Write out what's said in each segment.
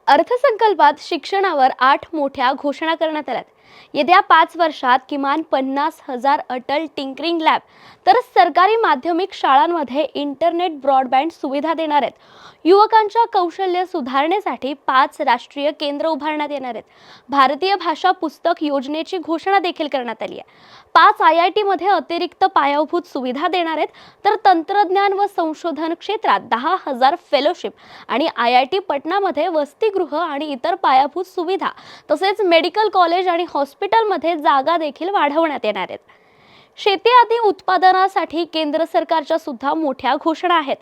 अर्थसंकल्पात शिक्षणावर 8 मोठ्या घोषणा करण्यात आल्यात। येत्या 5 वर्षात किमान 50,000 अटल टिंकरिंग लॅब तर सरकारी माध्यमिक शाळांमध्ये इंटरनेट ब्रॉडबँड सुविधा देणार आहेत। युवकांच्या कौशल्य सुधारण्यासाठी 5 राष्ट्रीय केंद्र उभारण्यात येणार आहेत। भारतीय भाषा पुस्तक योजनेची घोषणा देखील करण्यात आली आहे। 5 IIT मध्ये अतिरिक्त पायाभूत सुविधा देणार आहेत, तर तंत्रज्ञान व संशोधन क्षेत्रात 10,000 फेलोशिप आणि IIT पटनामध्ये वसतिगृह आणि इतर पायाभूत सुविधा तसेच मेडिकल कॉलेज आणि हॉस्पिटलमध्ये जागा देखील वाढवण्यात येणार आहेत। शेती आदी उत्पादनासाठी केंद्र सरकारच्या सुद्धा मोठ्या घोषणा आहेत।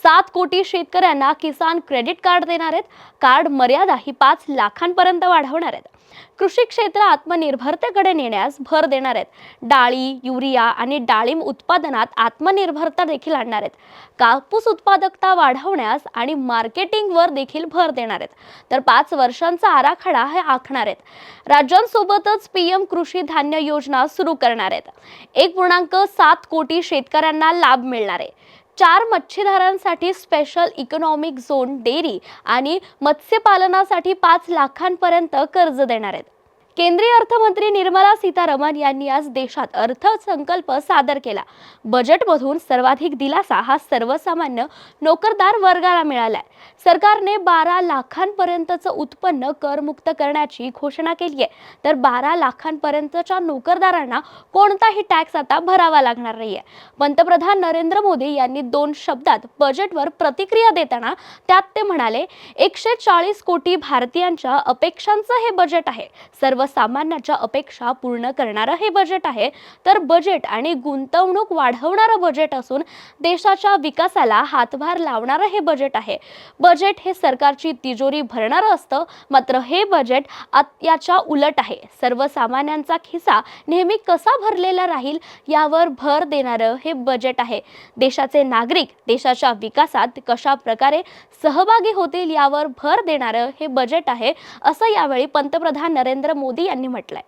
7 कोटी शेतकऱ्यांना किसान क्रेडिट कार्ड देणार आहेत। कार्ड मर्यादा ही 5 लाखांपर्यंत वाढवणार आहेत। कृषी क्षेत्र आत्मनिर्भरतेकडे नेण्यास भर देणार आहेत। डाळी, युरिया आणि डाळिंब उत्पादनात आत्मनिर्भरता देखील आणणार आहेत। कापूस उत्पादकता वाढवण्यास आणि मार्केटिंगवर देखील भर देणार आहेत। तर 5 वर्षांचा आराखडा हे आखणार आहेत। राज्यांसोबतच PM कृषी धान्य योजना सुरू करणार आहेत। 1.7 कोटी शेतकऱ्यांना लाभ मिळणार आहे। 4 मच्छीमारांसाठी स्पेशल इकॉनॉमिक झोन, डेअरी आणि मत्स्यपालनासाठी 5 लाखांपर्यंत कर्ज देणार आहेत। केंद्रीय अर्थमंत्री निर्मला सीतारामन यांनी आज देशात अर्थसंकल्प सादर केला। बजेटमधून सर्वाधिक दिलासा हा सर्वसामान्य नोकरदार वर्गाला मिळालाय। सरकारने 12 लाखांपर्यंतचं उत्पन्न करमुक्त करण्याची घोषणा केली आहे, तर 12 लाखांपर्यंतच्या नोकरदारांना कोणताही टॅक्स आता भरावा लागणार नाहीये। पंतप्रधान नरेंद्र मोदी यांनी 2 शब्दात बजेटवर प्रतिक्रिया देताना त्यात ते म्हणाले, 140 कोटी भारतीयांच्या अपेक्षांचं हे बजेट आहे। सर्वसामान्यांच्या अपेक्षा पूर्ण करणारं हे बजेट आहे, तर बजेट आणि गुंतवणूक वाढवणारं बजेट असून देशाच्या विकासाला हातभार लावणारं हे बजेट आहे। बजेट हे सरकारची तिजोरी भरणारं असतं, मात्र हे बजेट याच्या उलट आहे। सर्वसामान्यांचा खिसा नेहमी कसा भरलेला राहील यावर भर देणारं हे बजेट आहे। देशाचे नागरिक देशाच्या विकासात कशा प्रकारे सहभागी होतील यावर भर देणारं हे बजेट आहे, असं यावेळी पंतप्रधान नरेंद्र मोदी यांनी म्हटलंय।